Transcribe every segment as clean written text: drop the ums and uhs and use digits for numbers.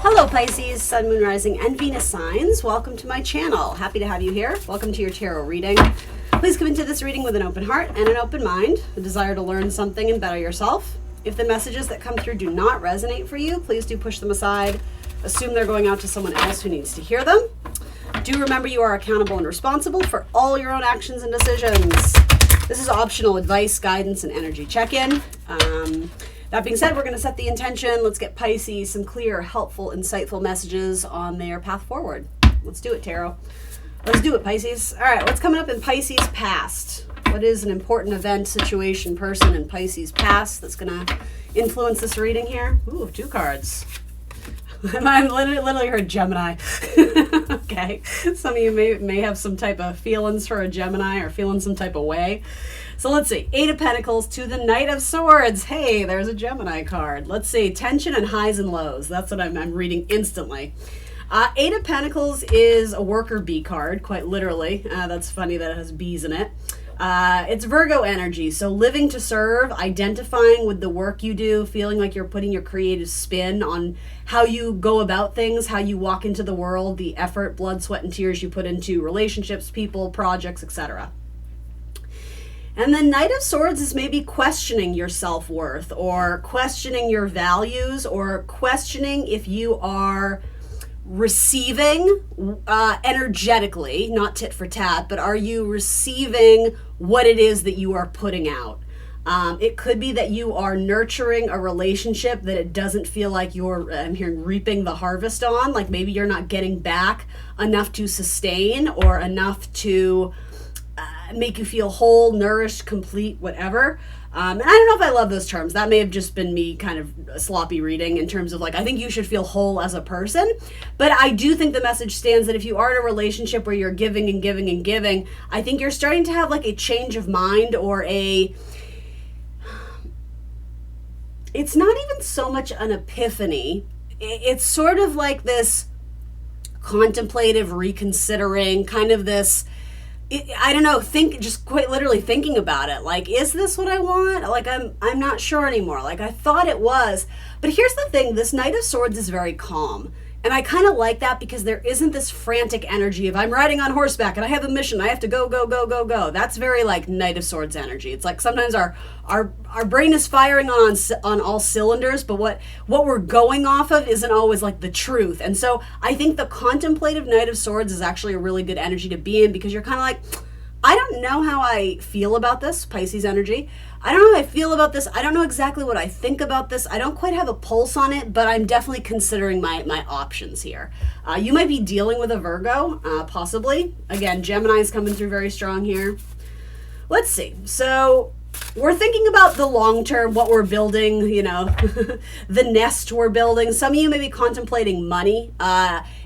Hello Pisces, Sun, Moon, Rising, and Venus signs. Welcome to my channel. Happy to have you here. Welcome to your tarot reading. Please come into this reading with an open heart and an open mind, a desire to learn something and better yourself. If the messages that come through do not resonate for you, please do push them aside. Assume they're going out to someone else who needs to hear them. Do remember you are accountable and responsible for all your own actions and decisions. This is optional advice, guidance, and energy check-in. That being said, we're going to set the intention. Let's get Pisces some clear, helpful, insightful messages on their path forward. Let's do it, Tarot. Let's do it, Pisces. All right, what's coming up in Pisces past? What is an important event, situation, person in Pisces past that's going to influence this reading here? Ooh, 2 cards. I literally heard Gemini. Okay. Some of you may have some type of feelings for a Gemini or feeling some type of way. So let's see. 8 of Pentacles to the Knight of Swords. Hey, there's a Gemini card. Let's see. Tension and highs and lows. That's what I'm reading instantly. 8 of Pentacles is a worker bee card, quite literally. That's funny that it has bees in it. It's Virgo energy, so living to serve, identifying with the work you do, feeling like you're putting your creative spin on how you go about things, how you walk into the world, the effort, blood, sweat, and tears you put into relationships, people, projects, etc. And the Knight of Swords is maybe questioning your self-worth or questioning your values or questioning if you are receiving energetically, not tit for tat, but are you receiving what it is that you are putting out? It could be that you are nurturing a relationship that it doesn't feel like you're, I'm hearing, reaping the harvest on. Like maybe you're not getting back enough to sustain or enough to make you feel whole, nourished, complete, whatever. And I don't know if I love those terms. That may have just been me kind of sloppy reading in terms of like, I think you should feel whole as a person. But I do think the message stands that if you are in a relationship where you're giving and giving and giving, I think you're starting to have like a change of mind or it's not even so much an epiphany. It's sort of like this contemplative reconsidering, kind of this, I don't know, just quite literally thinking about it. Like, is this what I want? Like, I'm not sure anymore. Like, I thought it was. But here's the thing. This Knight of Swords is very calm. And I kind of like that because there isn't this frantic energy of I'm riding on horseback and I have a mission. I have to go, go, go, go, go. That's very like Knight of Swords energy. It's like sometimes our brain is firing on all cylinders, but what we're going off of isn't always like the truth. And so I think the contemplative Knight of Swords is actually a really good energy to be in because you're kind of like, I don't know how I feel about this, Pisces energy. I don't know how I feel about this. I don't know exactly what I think about this. I don't quite have a pulse on it, but I'm definitely considering my options here. You might be dealing with a Virgo, possibly. Again, Gemini is coming through very strong here. Let's see. So we're thinking about the long term, what we're building, you know, the nest we're building. Some of you may be contemplating money,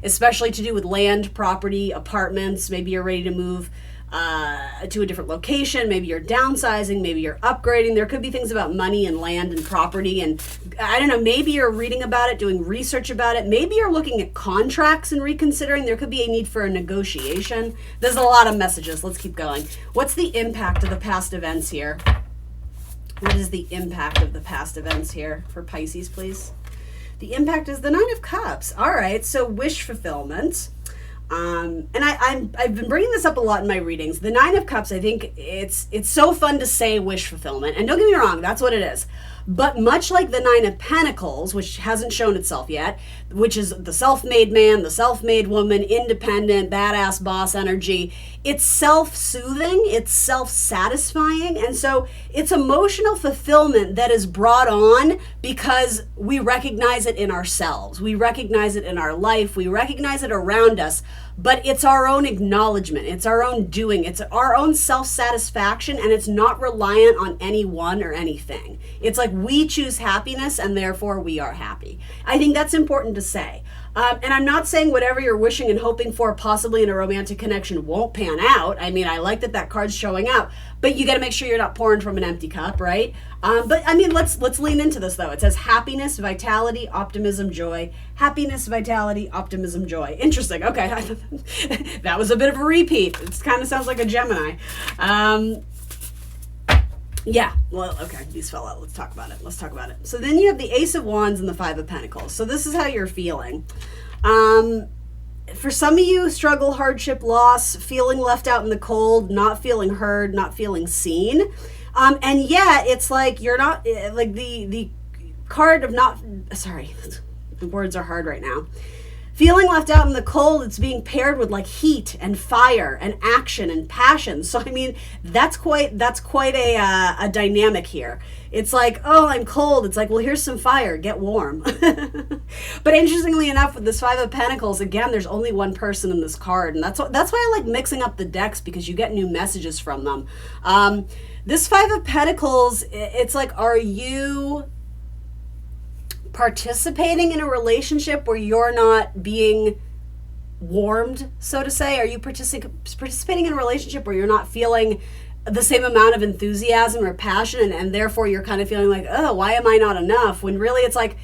especially to do with land, property, apartments. Maybe you're ready to move to a different location. Maybe you're downsizing, maybe you're upgrading. There could be things about money and land and property, and I don't know, maybe you're reading about it, doing research about it. Maybe you're looking at contracts and reconsidering. There could be a need for a negotiation. There's a lot of messages. Let's keep going. What's the impact of the past events here? What is the impact of the past events here for Pisces, please? The impact is the Nine of Cups. All right, so wish fulfillment. And I've been bringing this up a lot in my readings. The Nine of Cups, I think it's so fun to say wish fulfillment. And don't get me wrong, that's what it is. But much like the Nine of Pentacles, which hasn't shown itself yet, which is the self-made man, the self-made woman, independent, badass boss energy, it's self-soothing, it's self-satisfying, and so it's emotional fulfillment that is brought on because we recognize it in ourselves. We recognize it in our life. We recognize it around us. But it's our own acknowledgement. It's our own doing. It's our own self-satisfaction, and it's not reliant on anyone or anything. It's like we choose happiness, and therefore we are happy. I think that's important to say. And I'm not saying whatever you're wishing and hoping for possibly in a romantic connection won't pan out. I mean, I like that card's showing up, but you got to make sure you're not pouring from an empty cup, right? But I mean, let's lean into this though. It says happiness, vitality, optimism, joy. Happiness, vitality, optimism, joy. Interesting. Okay. That was a bit of a repeat. It kind of sounds like a Gemini. Yeah, well, okay, these fell out. Let's talk about it. So then you have the Ace of Wands and the Five of Pentacles. So this is how you're feeling. For some of you, struggle, hardship, loss, feeling left out in the cold, not feeling heard, not feeling seen. And yet, it's like you're not, like the card of not, sorry, the words are hard right now. Feeling left out in the cold, it's being paired with like heat and fire and action and passion. So I mean, that's quite a dynamic here. It's like, oh, I'm cold. It's like, well, here's some fire. Get warm. But interestingly enough, with this Five of Pentacles, again, there's only one person in this card, and that's why I like mixing up the decks, because you get new messages from them. This Five of Pentacles, it's like, are you participating in a relationship where you're not being warmed, so to say? Are you participating in a relationship where you're not feeling the same amount of enthusiasm or passion, and therefore you're kind of feeling like, oh, why am I not enough? When really it's like,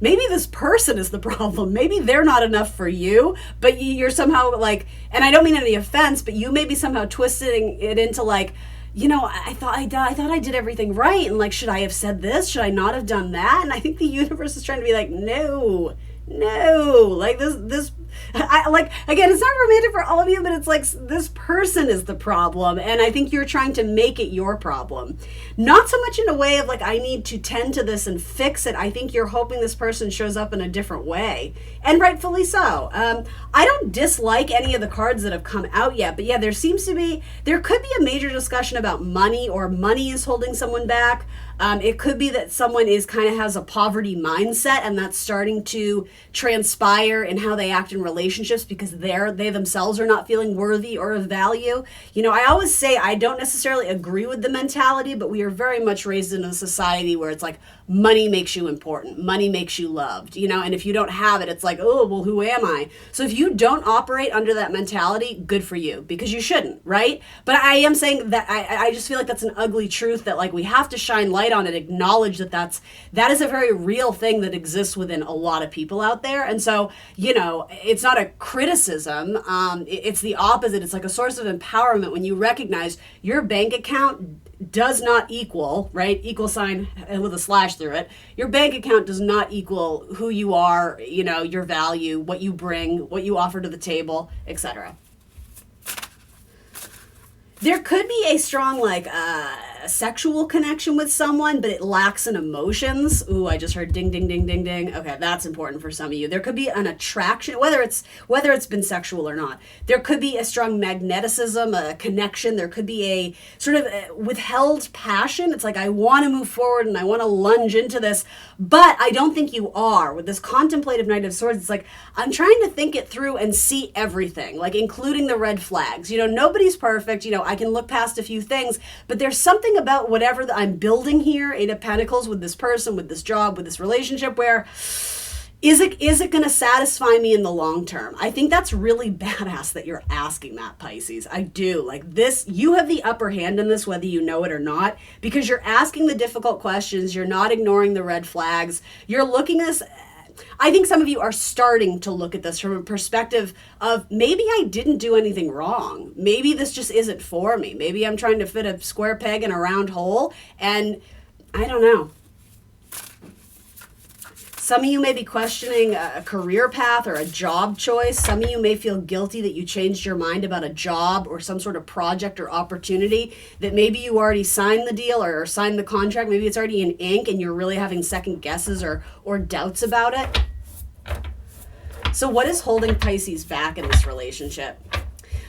maybe this person is the problem. Maybe they're not enough for you, but you're somehow like, and I don't mean any offense, but you may be somehow twisting it into like, I thought I did everything right, and like, should I have said this? Should I not have done that? And I think the universe is trying to be like, no, like this. I like, again, it's not romantic for all of you, but it's like this person is the problem, and I think you're trying to make it your problem. Not so much in a way of like, I need to tend to this and fix it. I think you're hoping this person shows up in a different way, and rightfully so. I don't dislike any of the cards that have come out yet, but yeah, there could be a major discussion about money, or money is holding someone back. It could be that someone has a poverty mindset, and that's starting to transpire in how they act in relationships, because they themselves are not feeling worthy or of value. I always say I don't necessarily agree with the mentality, but we are very much raised in a society where it's like, money makes you important, money makes you loved, and if you don't have it, it's like, oh, well, who am I? So if you don't operate under that mentality, good for you, because you shouldn't, right? But I am saying that I just feel like that's an ugly truth, that like we have to shine light on it, acknowledge that is a very real thing that exists within a lot of people out there. And so, it's not a criticism, it's the opposite. It's like a source of empowerment when you recognize your bank account does not equal, right? Equal sign with a slash through it. Your bank account does not equal who you are, your value, what you bring, what you offer to the table, etc. There could be a strong, sexual connection with someone, but it lacks in emotions. Ooh, I just heard ding, ding, ding, ding, ding. Okay, that's important for some of you. There could be an attraction, whether it's been sexual or not. There could be a strong magneticism, a connection. There could be a sort of withheld passion. It's like, I want to move forward and I want to lunge into this, but I don't think you are. With this contemplative Knight of Swords, it's like, I'm trying to think it through and see everything, like including the red flags. Nobody's perfect. I can look past a few things, but there's something about whatever I'm building here, Eight of Pentacles, with this person, with this job, with this relationship, where is it going to satisfy me in the long term? I think that's really badass that you're asking that, Pisces. I do. Like this, you have the upper hand in this, whether you know it or not, because you're asking the difficult questions. You're not ignoring the red flags. You're looking at this. I think some of you are starting to look at this from a perspective of, maybe I didn't do anything wrong. Maybe this just isn't for me. Maybe I'm trying to fit a square peg in a round hole, and I don't know. Some of you may be questioning a career path or a job choice. Some of you may feel guilty that you changed your mind about a job or some sort of project or opportunity, that maybe you already signed the deal or signed the contract. Maybe it's already in ink and you're really having second guesses or doubts about it. So what is holding Pisces back in this relationship?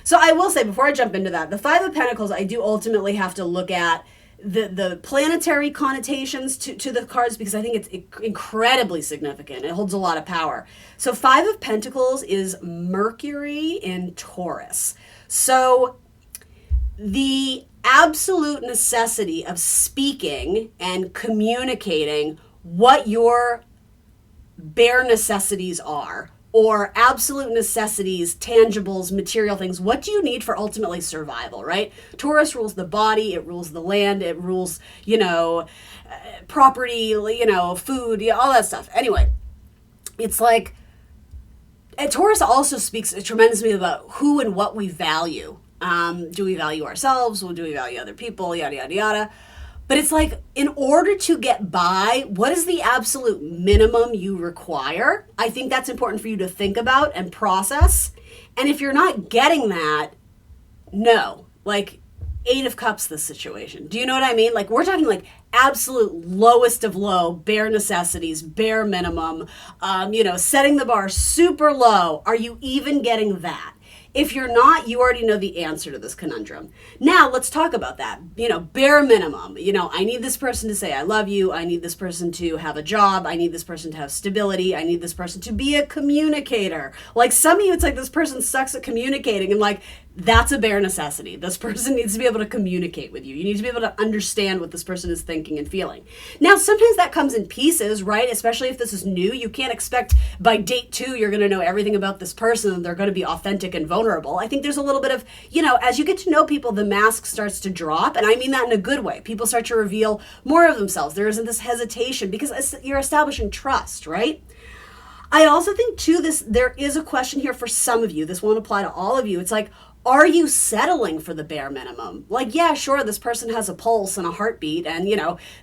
So I will say, before I jump into that, the Five of Pentacles, I do ultimately have to look at the planetary connotations to the cards, because I think it's incredibly significant. It holds a lot of power. So Five of Pentacles is Mercury in Taurus. So the absolute necessity of speaking and communicating what your bare necessities are, or absolute necessities, tangibles, material things. What do you need for ultimately survival, right? Taurus rules the body, it rules the land, it rules, property, food, all that stuff. Anyway, it's like, and Taurus also speaks tremendously about who and what we value. Do we value ourselves? Or do we value other people? Yada, yada, yada. But it's like, in order to get by, what is the absolute minimum you require? I think that's important for you to think about and process. And if you're not getting that, no. Like, Eight of Cups, this situation. Do you know what I mean? Like, we're talking like absolute lowest of low, bare necessities, bare minimum, setting the bar super low. Are you even getting that? If you're not, you already know the answer to this conundrum. Now, let's talk about that. Bare minimum. I need this person to say, I love you. I need this person to have a job. I need this person to have stability. I need this person to be a communicator. Like, some of you, it's like this person sucks at communicating, and like, that's a bare necessity. This person needs to be able to communicate with you. You need to be able to understand what this person is thinking and feeling. Now, sometimes that comes in pieces, right? Especially if this is new. You can't expect by date 2 you're going to know everything about this person and they're going to be authentic and vulnerable. I think there's a little bit of, as you get to know people, the mask starts to drop. And I mean that in a good way. People start to reveal more of themselves. There isn't this hesitation because you're establishing trust, right? I also think, too, there is a question here for some of you. This won't apply to all of you. It's like, are you settling for the bare minimum? Like, yeah, sure, this person has a pulse and a heartbeat, and,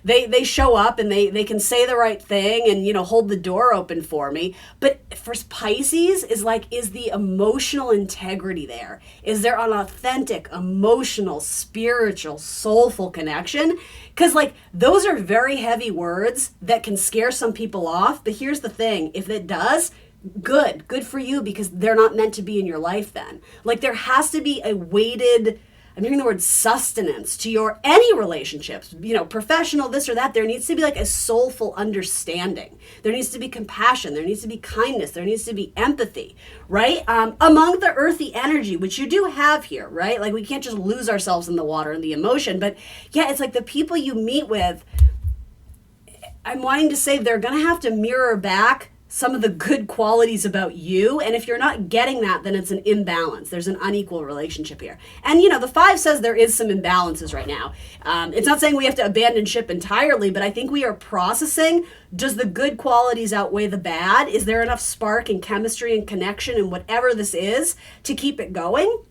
they show up and they can say the right thing and, hold the door open for me. But for Pisces, is the emotional integrity there? Is there an authentic, emotional, spiritual, soulful connection? Because, those are very heavy words that can scare some people off. But here's the thing. If it does, good for you, because they're not meant to be in your life then. Like, there has to be a weighted, I'm hearing the word sustenance to any relationships, professional, this or that. There needs to be like a soulful understanding. There needs to be compassion. There needs to be kindness. There needs to be empathy, right? Among the earthy energy, which you do have here, right? Like, we can't just lose ourselves in the water and the emotion, but yeah, it's like the people you meet with, I'm wanting to say they're going to have to mirror back some of the good qualities about you. And if you're not getting that, then it's an imbalance. There's an unequal relationship here. And, the 5 says there is some imbalances right now. It's not saying we have to abandon ship entirely, but I think we are processing, does the good qualities outweigh the bad? Is there enough spark and chemistry and connection and whatever this is to keep it going?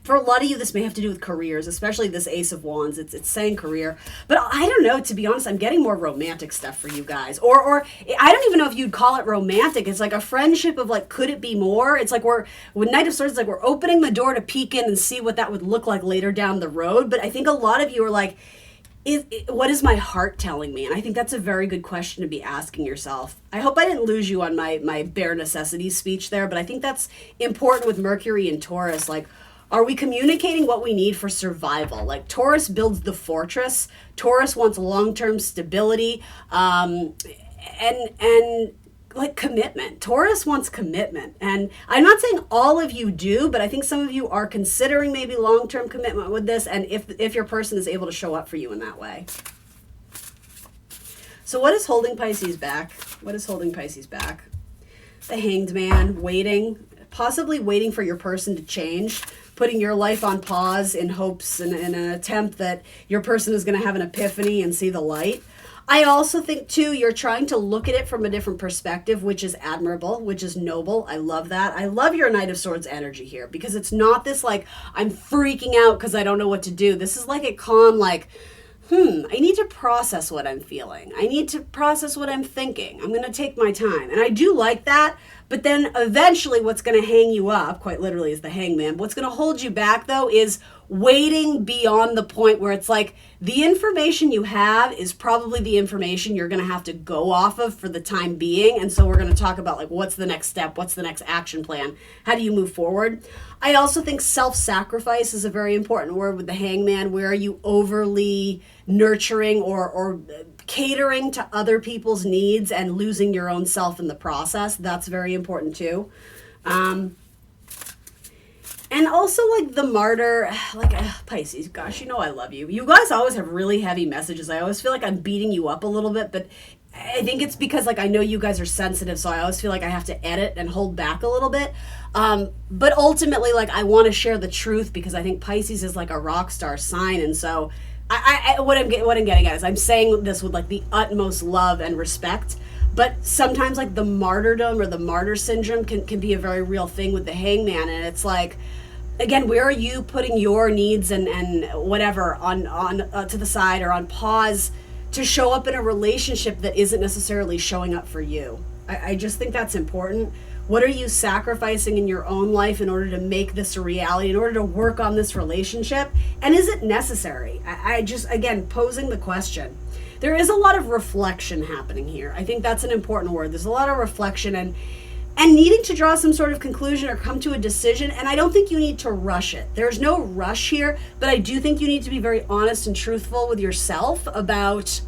For a lot of you, this may have to do with careers, especially this Ace of Wands. It's saying career. But I don't know, to be honest, I'm getting more romantic stuff for you guys. Or I don't even know if you'd call it romantic. It's like a friendship of like, could it be more? It's like with Knight of Swords, it's like we're opening the door to peek in and see what that would look like later down the road. But I think a lot of you are like, what is my heart telling me? And I think that's a very good question to be asking yourself. I hope I didn't lose you on my bare necessities speech there, but I think that's important with Mercury and Taurus. Like, are we communicating what we need for survival? Like, Taurus builds the fortress. Taurus wants long-term stability, and like commitment. Taurus wants commitment. And I'm not saying all of you do, but I think some of you are considering maybe long-term commitment with this, and if your person is able to show up for you in that way. So what is holding Pisces back? What is holding Pisces back? The Hanged Man, possibly waiting for your person to change, putting your life on pause in hopes and in an attempt that your person is going to have an epiphany and see the light. I also think, too, you're trying to look at it from a different perspective, which is admirable, which is noble. I love that. I love your Knight of Swords energy here, because it's not this, like, I'm freaking out because I don't know what to do. This is like a calm, like, I need to process what I'm feeling. I need to process what I'm thinking. I'm going to take my time. And I do like that. But then eventually what's going to hang you up, quite literally, is the Hangman. What's going to hold you back, though, is waiting beyond the point where it's like the information you have is probably the information you're going to have to go off of for the time being. And so we're going to talk about, like, what's the next step? What's the next action plan? How do you move forward? I also think self-sacrifice is a very important word with the Hangman. Where are you overly nurturing or catering to other people's needs and losing your own self in the process? That's very important too. And also, like, the martyr, like, Pisces, gosh, I love you. You guys always have really heavy messages. I always feel like I'm beating you up a little bit, but I think it's because, like, I know you guys are sensitive, so I always feel like I have to edit and hold back a little bit. But ultimately, like, I want to share the truth, because I think Pisces is like a rock star sign. And so what I'm getting at is I'm saying this with, like, the utmost love and respect. But sometimes, like, the martyrdom or the martyr syndrome can be a very real thing with the Hangman. And it's like, Again, where are you putting your needs and whatever on to the side or on pause to show up in a relationship that isn't necessarily showing up for you? I just think that's important. What are you sacrificing in your own life in order to make this a reality, in order to work on this relationship? And is it necessary? I just, again, posing the question. There is a lot of reflection happening here. I think that's an important word. There's a lot of reflection and needing to draw some sort of conclusion or come to a decision. And I don't think you need to rush it. There's no rush here, but I do think you need to be very honest and truthful with yourself about,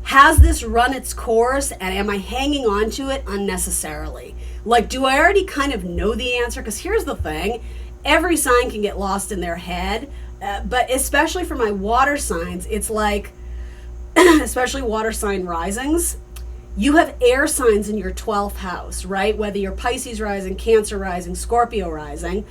has this run its course and am I hanging on to it unnecessarily? Like, do I already kind of know the answer? Because here's the thing, every sign can get lost in their head, but especially for my water signs, it's like, especially water sign risings, you have air signs in your 12th house, right? Whether you're Pisces rising, Cancer rising, Scorpio rising,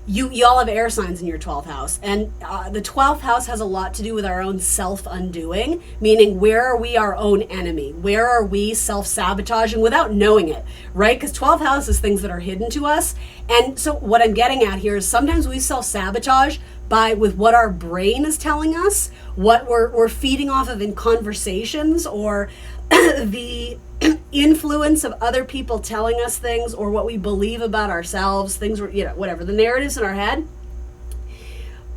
you all have air signs in your 12th house. And the 12th house has a lot to do with our own self-undoing, meaning where are we our own enemy? Where are we self-sabotaging without knowing it, right? Because 12th house is things that are hidden to us. And so what I'm getting at here is sometimes we self-sabotage with what our brain is telling us, what we're feeding off of in conversations, or the influence of other people telling us things, or what we believe about ourselves, things, whatever, the narratives in our head.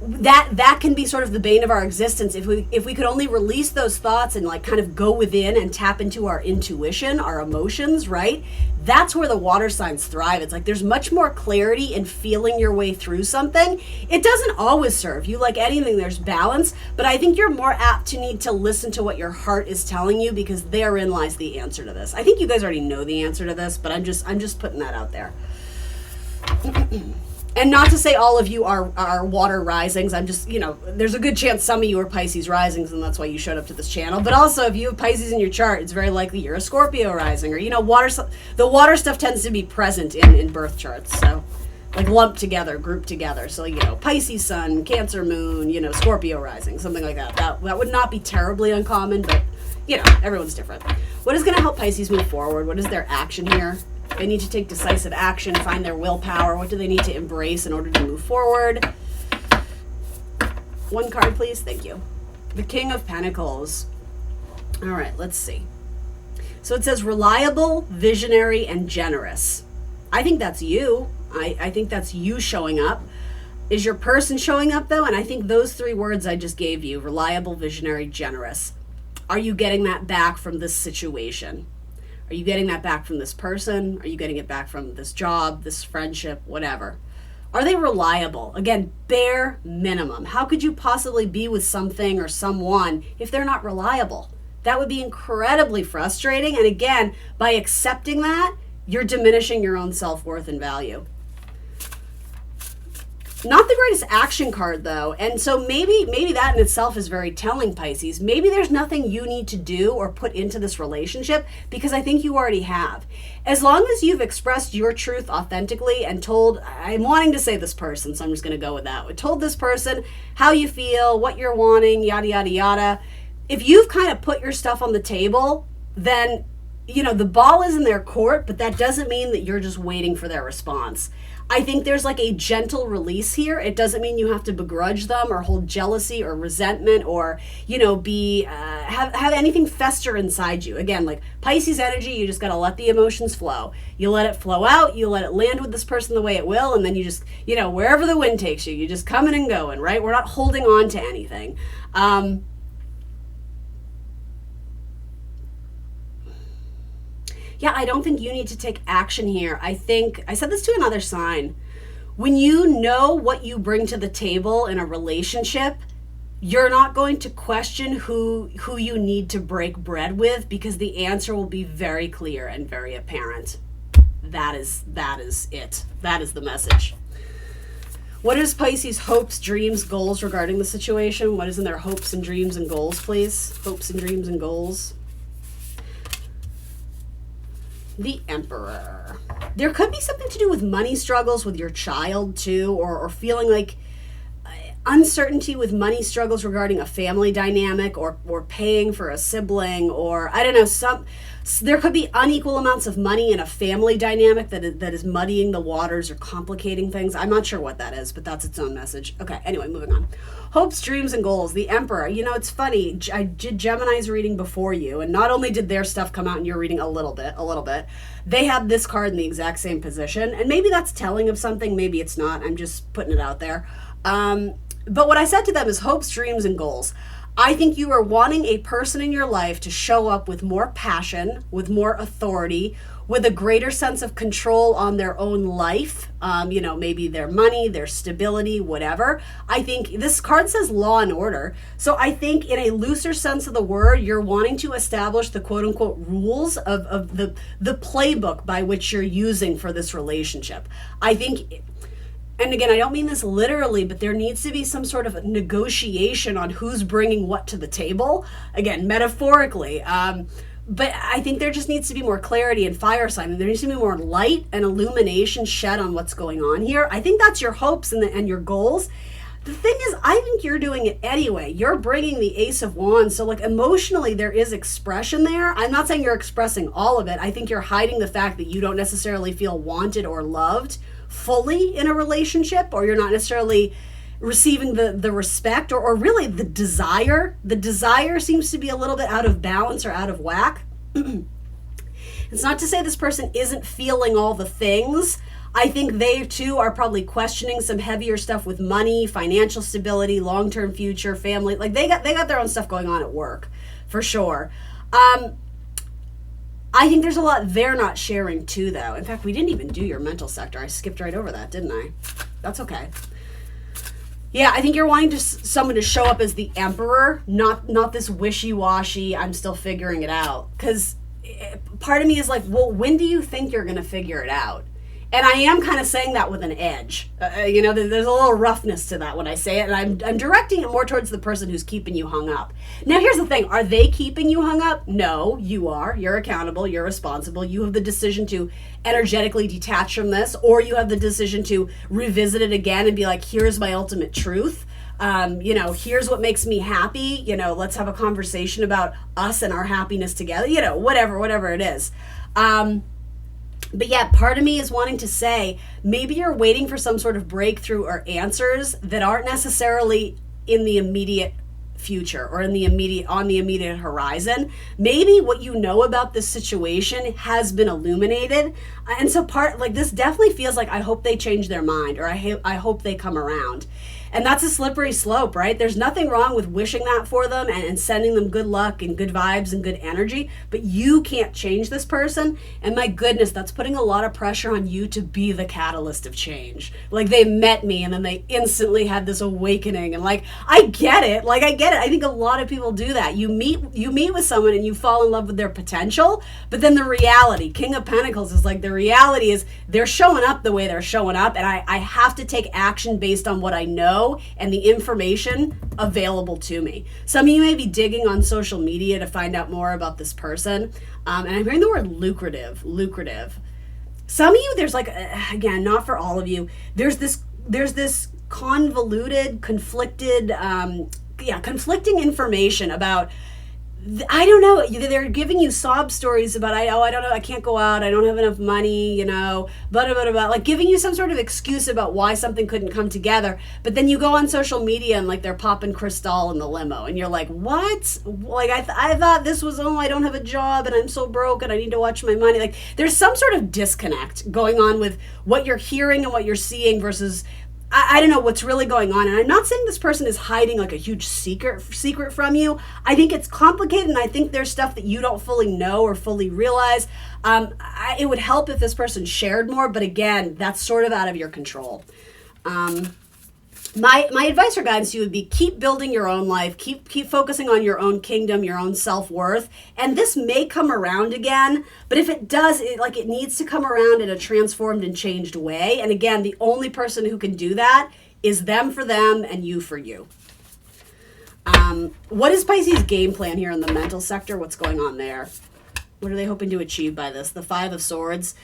That can be sort of the bane of our existence if we could only release those thoughts and like kind of go within and tap into our intuition, our emotions, right? That's where the water signs thrive. It's like there's much more clarity in feeling your way through something. It doesn't always serve you. Like anything, there's balance, but I think you're more apt to need to listen to what your heart is telling you, because therein lies the answer to this. I think you guys already know the answer to this, but I'm just putting that out there. And not to say all of you are water risings. I'm just, there's a good chance some of you are Pisces risings, and that's why you showed up to this channel. But also, if you have Pisces in your chart, it's very likely you're a Scorpio rising, or, the water stuff tends to be present in birth charts. So, like lumped together, grouped together. So, Pisces sun, Cancer moon, Scorpio rising, something like that. That would not be terribly uncommon, but, everyone's different. What is going to help Pisces move forward? What is their action here? They need to take decisive action, find their willpower. What do they need to embrace in order to move forward? One card, please. Thank you. The King of Pentacles. All right, let's see. So it says reliable, visionary, and generous. I think that's you. I think that's you showing up. Is your person showing up, though? And I think those three words I just gave you, reliable, visionary, generous. Are you getting that back from this situation? Are you getting that back from this person? Are you getting it back from this job, this friendship, whatever? Are they reliable? Again, bare minimum. How could you possibly be with something or someone if they're not reliable? That would be incredibly frustrating. And again, by accepting that, you're diminishing your own self-worth and value. Not the greatest action card, though. And so maybe that in itself is very telling, Pisces. Maybe there's nothing you need to do or put into this relationship, because I think you already have. As long as you've expressed your truth authentically and told, I'm wanting to say this person, so I'm just going to go with that. Told this person how you feel, what you're wanting, yada, yada, yada. If you've kind of put your stuff on the table, then, the ball is in their court, but that doesn't mean that you're just waiting for their response. I think there's like a gentle release here. It doesn't mean you have to begrudge them or hold jealousy or resentment or, have anything fester inside you. Again, like Pisces energy, you just got to let the emotions flow. You let it flow out. You let it land with this person the way it will. And then you just, wherever the wind takes you, you just coming and going, right? We're not holding on to anything. Yeah, I don't think you need to take action here. I think, I said this to another sign. When you know what you bring to the table in a relationship, you're not going to question who you need to break bread with, because the answer will be very clear and very apparent. That is it. That is the message. What is Pisces' hopes, dreams, goals regarding the situation? What is in their hopes and dreams and goals, please? Hopes and dreams and goals. The Emperor. There could be something to do with money struggles with your child too, or feeling like, uncertainty with money struggles regarding a family dynamic, or paying for a sibling, or I don't know, there could be unequal amounts of money in a family dynamic that is muddying the waters or complicating things. I'm not sure what that is, but that's its own message. Okay, anyway, moving on. Hopes, dreams, and goals. The Emperor. You know, it's funny. I did Gemini's reading before you, and not only did their stuff come out and you're reading a little bit, they had this card in the exact same position. And maybe that's telling of something, maybe it's not. I'm just putting it out there. But what I said to them is hopes, dreams, and goals. I think you are wanting a person in your life to show up with more passion, with more authority, with a greater sense of control on their own life, maybe their money, their stability, whatever. I think this card says law and order. So I think in a looser sense of the word, you're wanting to establish the quote unquote rules of the playbook by which you're using for this relationship. I think, and again, I don't mean this literally, but there needs to be some sort of negotiation on who's bringing what to the table. Again, metaphorically. But I think there just needs to be more clarity and fire sign. There needs to be more light and illumination shed on what's going on here. I think that's your hopes and your goals. The thing is, I think you're doing it anyway. You're bringing the Ace of Wands. So like emotionally, there is expression there. I'm not saying you're expressing all of it. I think you're hiding the fact that you don't necessarily feel wanted or loved fully in a relationship, or you're not necessarily receiving the respect or really the desire. The desire seems to be a little bit out of balance or out of whack. It's not to say this person isn't feeling all the things. I think they too are probably questioning some heavier stuff with money, financial stability, long-term future, family. Like they got their own stuff going on at work, for sure. I think there's a lot they're not sharing too, though. In fact, we didn't even do your mental sector. I skipped right over that, didn't I? That's okay. Yeah, I think you're wanting someone to show up as the Emperor, not this wishy-washy, I'm still figuring it out. Because part of me is like, well, when do you think you're going to figure it out? And I am kind of saying that with an edge. There's a little roughness to that when I say it, and I'm directing it more towards the person who's keeping you hung up. Now, here's the thing. Are they keeping you hung up? No, you are. You're accountable. You're responsible. You have the decision to energetically detach from this, or you have the decision to revisit it again and be like, here's my ultimate truth. Here's what makes me happy. Let's have a conversation about us and our happiness together. Whatever it is. But yeah, part of me is wanting to say, maybe you're waiting for some sort of breakthrough or answers that aren't necessarily in the immediate future or on the immediate horizon. Maybe what you know about this situation has been illuminated. And so this definitely feels like, I hope they change their mind, or I hope they come around. And that's a slippery slope, right? There's nothing wrong with wishing that for them and sending them good luck and good vibes and good energy, but you can't change this person. And my goodness, that's putting a lot of pressure on you to be the catalyst of change. Like, they met me and then they instantly had this awakening, and I get it. I think a lot of people do that. You meet with someone and you fall in love with their potential, but then the reality, King of Pentacles, is like, the reality is they're showing up the way they're showing up, and I have to take action based on what I know and the information available to me. Some of you may be digging on social media to find out more about this person, and I'm hearing the word lucrative. Some of you, there's again, not for all of you, there's this convoluted, conflicting information about, I don't know, they're giving you sob stories about, I don't know, I can't go out, I don't have enough money, blah, blah, blah, blah, like giving you some sort of excuse about why something couldn't come together. But then you go on social media and they're popping Cristal in the limo, and you're like, what? I thought this was, I don't have a job and I'm so broke and I need to watch my money. There's some sort of disconnect going on with what you're hearing and what you're seeing versus I don't know what's really going on. And I'm not saying this person is hiding a huge secret from you. I think it's complicated, and I think there's stuff that you don't fully know or fully realize. It would help if this person shared more, but again, that's sort of out of your control. My advice or guidance to you would be, keep building your own life, keep focusing on your own kingdom, your own self-worth, and this may come around again, but if it does, it needs to come around in a transformed and changed way. And again, the only person who can do that is them for them and you for you. What is Pisces' game plan here in the mental sector? What's going on there? What are they hoping to achieve by this? The Five of Swords.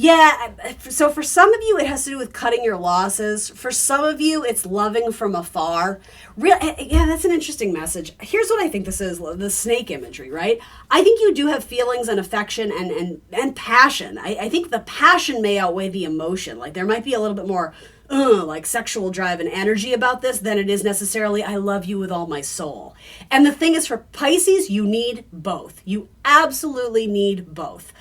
Yeah, so for some of you, it has to do with cutting your losses. For some of you, it's loving from afar. Yeah, that's an interesting message. Here's what I think this is, the snake imagery, right? I think you do have feelings and affection and passion. I think the passion may outweigh the emotion. Like there might be a little bit more like sexual drive and energy about this than it is necessarily I love you with all my soul. And the thing is, for Pisces, you need both. You absolutely need both.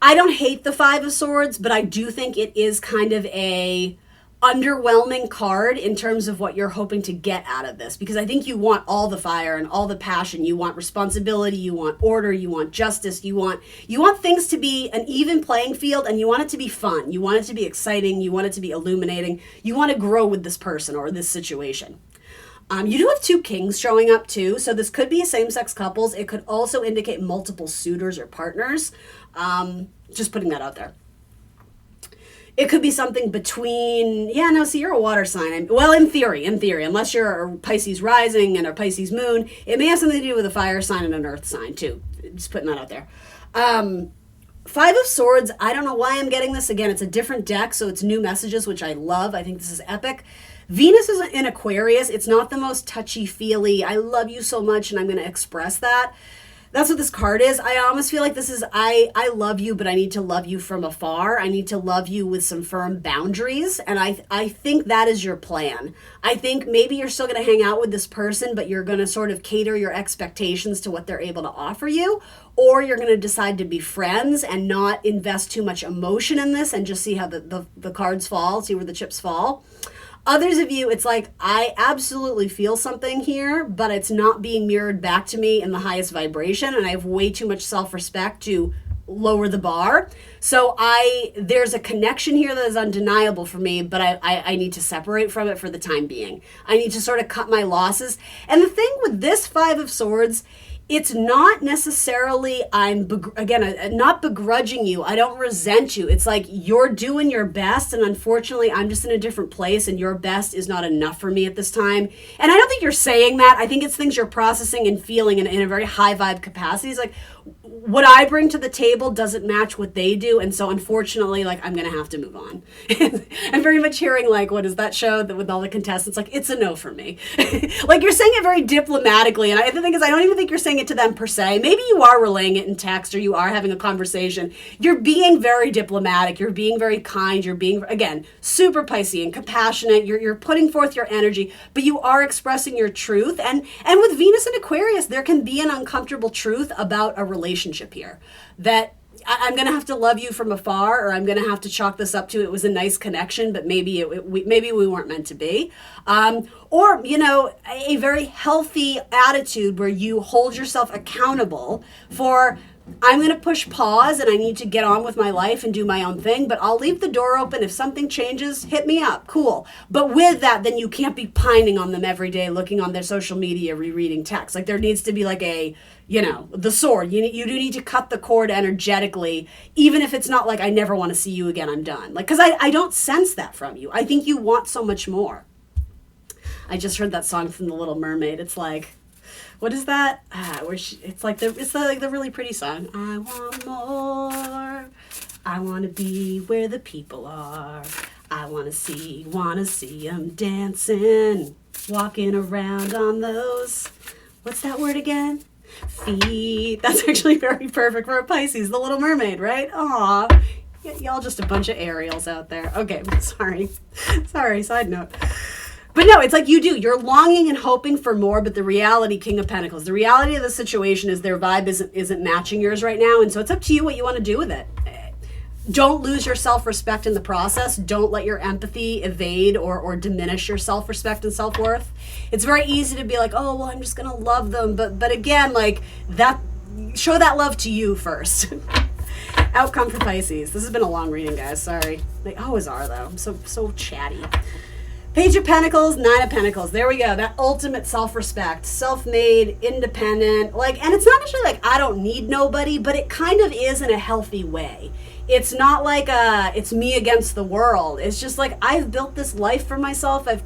I don't hate the Five of Swords, but I do think it is kind of a underwhelming card in terms of what you're hoping to get out of this, because I think you want all the fire and all the passion. You want responsibility, you want order, you want justice, you want things to be an even playing field, and you want it to be fun. You want it to be exciting, you want it to be illuminating. You want to grow with this person or this situation. You do have two kings showing up too, so this could be same-sex couples. It could also indicate multiple suitors or partners. Just putting that out there. It could be something between, so you're a water sign. Well, in theory, unless you're a Pisces rising and a Pisces moon, it may have something to do with a fire sign and an earth sign too. Just putting that out there. Five of Swords, I don't know why I'm getting this. Again, it's a different deck, so it's new messages, which I love. I think this is epic. Venus is in Aquarius. It's not the most touchy-feely, I love you so much and I'm going to express that. That's what this card is. I almost feel like this is, I love you, but I need to love you from afar. I need to love you with some firm boundaries. And I think that is your plan. I think maybe you're still going to hang out with this person, but you're going to sort of cater your expectations to what they're able to offer you. Or you're going to decide to be friends and not invest too much emotion in this and just see how the cards fall, see where the chips fall. Others of you, it's like, I absolutely feel something here, but it's not being mirrored back to me in the highest vibration, and I have way too much self-respect to lower the bar. So there's a connection here that is undeniable for me, but I need to separate from it for the time being. I need to sort of cut my losses. And the thing with this Five of Swords, it's not necessarily, not begrudging you. I don't resent you. It's like you're doing your best, and unfortunately, I'm just in a different place, and your best is not enough for me at this time. And I don't think you're saying that. I think it's things you're processing and feeling in a very high vibe capacity. It's like, what I bring to the table doesn't match what they do, and so unfortunately, like, I'm gonna have to move on. I'm very much hearing, like, what is that show that with all the contestants, like, it's a no for me. Like, you're saying it very diplomatically, and the thing is, I don't even think you're saying it to them per se. Maybe you are relaying it in text, or you are having a conversation. You're being very diplomatic, you're being very kind, you're being, again, super Piscean, compassionate, you're putting forth your energy, but you are expressing your truth, and with Venus and Aquarius, there can be an uncomfortable truth about a relationship here, that I'm going to have to love you from afar, or I'm going to have to chalk this up to it was a nice connection, but maybe maybe we weren't meant to be. Or, a very healthy attitude where you hold yourself accountable for, I'm going to push pause and I need to get on with my life and do my own thing, but I'll leave the door open. If something changes, hit me up. Cool. But with that, then you can't be pining on them every day, looking on their social media, rereading text. Like, there needs to be like the sword. You do need to cut the cord energetically, even if it's not like, I never want to see you again, I'm done. Like, because I don't sense that from you. I think you want so much more. I just heard that song from The Little Mermaid. It's like, what is that? It's like the really pretty song. I want more. I want to be where the people are. I want to see them dancing, walking around on those, what's that word again? Feet. That's actually very perfect for a Pisces, The Little Mermaid, right? Aw. Y'all just a bunch of Ariels out there. Okay, sorry, side note. But no, it's like you're longing and hoping for more, but the reality, King of Pentacles, the reality of the situation is their vibe isn't matching yours right now, and so it's up to you what you want to do with it. Don't lose your self-respect in the process. Don't let your empathy evade or diminish your self-respect and self-worth. It's very easy to be like, oh, well, I'm just going to love them. But again, like, that, show that love to you first. Outcome for Pisces. This has been a long reading, guys. Sorry. They always are, though. I'm so chatty. Page of Pentacles, Nine of Pentacles. There we go. That ultimate self-respect, self-made, independent. Like, and it's not actually like I don't need nobody, but it kind of is in a healthy way. it's not like it's me against the world. It's just like I've built this life for myself. I've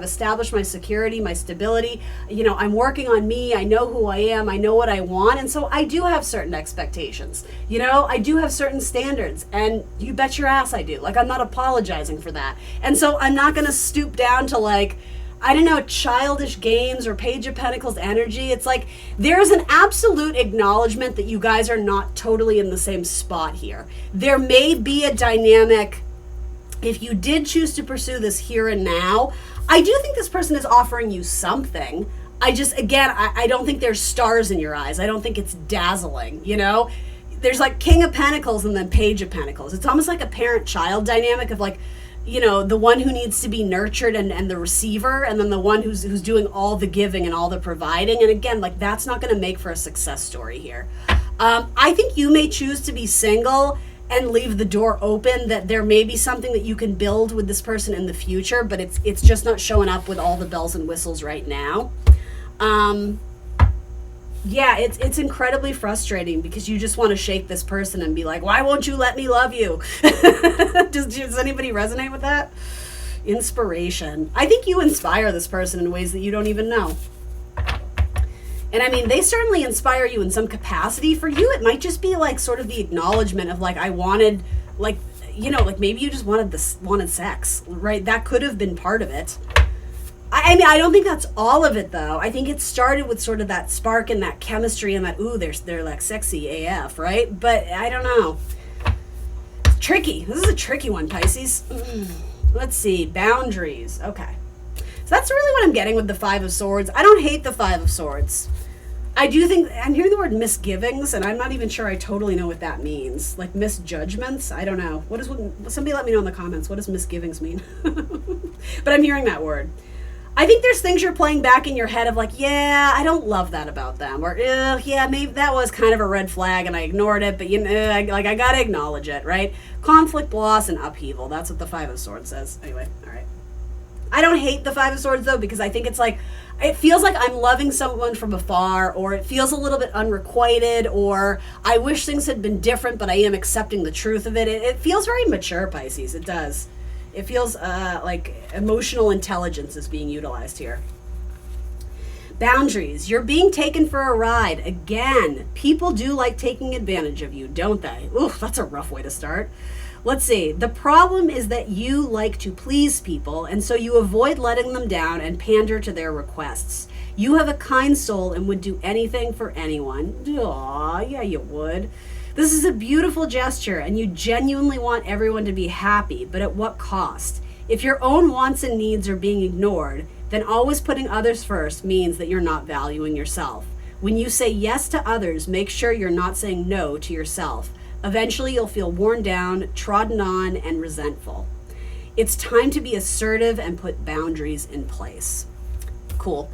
established my security, my stability. You know, I'm working on me. I know who I am. I know what I want. And so I do have certain expectations. You know, I do have certain standards. And you bet your ass I do. Like, I'm not apologizing for that. And so I'm not going to stoop down to, like, I don't know, childish games or Page of Pentacles energy. It's like there's an absolute acknowledgement that you guys are not totally in the same spot here. There may be a dynamic if you did choose to pursue this here and now. I do think this person is offering you something. I just, again, I don't think there's stars in your eyes. I don't think it's dazzling, you know? There's like King of Pentacles and then Page of Pentacles. It's almost like a parent-child dynamic of like, you know, the one who needs to be nurtured and the receiver, and then the one who's doing all the giving and all the providing. And again, like, that's not going to make for a success story here. I think you may choose to be single and leave the door open that there may be something that you can build with this person in the future, but it's just not showing up with all the bells and whistles right now. Yeah, it's incredibly frustrating because you just want to shake this person and be like, why won't you let me love you? Does anybody resonate with that? Inspiration. I think you inspire this person in ways that you don't even know. And I mean, they certainly inspire you in some capacity. For you, it might just be like sort of the acknowledgement of like, I wanted, like, you know, like maybe you just wanted sex, right? That could have been part of it. I mean, I don't think that's all of it, though. I think it started with sort of that spark and that chemistry and that, ooh, they're like sexy AF, right? But I don't know. It's tricky. This is a tricky one, Pisces. Let's see. Boundaries. Okay. So that's really what I'm getting with the Five of Swords. I don't hate the Five of Swords. I do think, I'm hearing the word misgivings, and I'm not even sure I totally know what that means. Like misjudgments? I don't know. Somebody let me know in the comments. What does misgivings mean? But I'm hearing that word. I think there's things you're playing back in your head of like, yeah, I don't love that about them. Or, yeah, maybe that was kind of a red flag and I ignored it, but you know, I got to acknowledge it, right? Conflict, loss, and upheaval. That's what the Five of Swords says. Anyway, all right. I don't hate the Five of Swords, though, because I think it's like, it feels like I'm loving someone from afar, or it feels a little bit unrequited, or I wish things had been different, but I am accepting the truth of it. It feels very mature, Pisces. It does. It feels like emotional intelligence is being utilized here. Boundaries. You're being taken for a ride. Again, people do like taking advantage of you, don't they? Oof, that's a rough way to start. Let's see. The problem is that you like to please people, and so you avoid letting them down and pander to their requests. You have a kind soul and would do anything for anyone. Aw, yeah, you would. This is a beautiful gesture, and you genuinely want everyone to be happy, but at what cost? If your own wants and needs are being ignored, then always putting others first means that you're not valuing yourself. When you say yes to others, make sure you're not saying no to yourself. Eventually, you'll feel worn down, trodden on, and resentful. It's time to be assertive and put boundaries in place. Cool.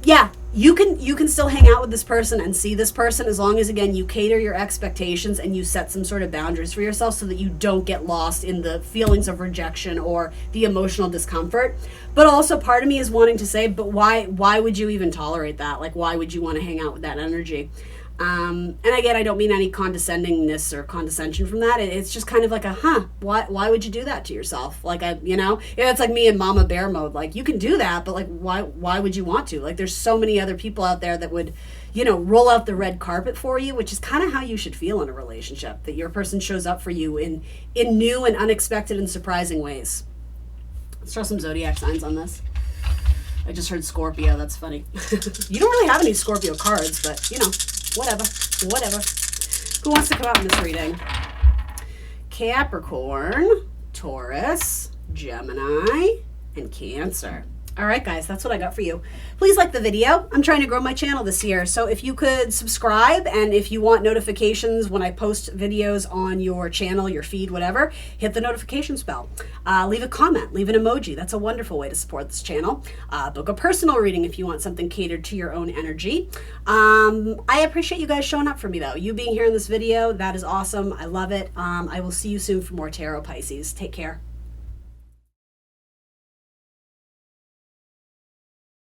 Yeah, you can still hang out with this person and see this person as long as, again, you cater your expectations and you set some sort of boundaries for yourself so that you don't get lost in the feelings of rejection or the emotional discomfort. But also part of me is wanting to say, but why would you even tolerate that? Like, why would you want to hang out with that energy? And again, I don't mean any condescendingness or condescension from that. It's just kind of like why would you do that to yourself? Like, it's like me in mama bear mode. Like, you can do that, but like, why would you want to? Like, there's so many other people out there that would, roll out the red carpet for you, which is kind of how you should feel in a relationship, that your person shows up for you in new and unexpected and surprising ways. Let's throw some zodiac signs on this. I just heard Scorpio. That's funny. You don't really have any Scorpio cards, but whatever. Who wants to come out in this reading? Capricorn, Taurus, Gemini, and Cancer. All right, guys, that's what I got for you. Please like the video. I'm trying to grow my channel this year, so if you could subscribe, and if you want notifications when I post videos on your channel, your feed, whatever, hit the notifications bell. Leave a comment, leave an emoji. That's a wonderful way to support this channel. Book a personal reading if you want something catered to your own energy. I appreciate you guys showing up for me, though. You being here in this video, that is awesome. I love it. I will see you soon for more tarot, Pisces. Take care.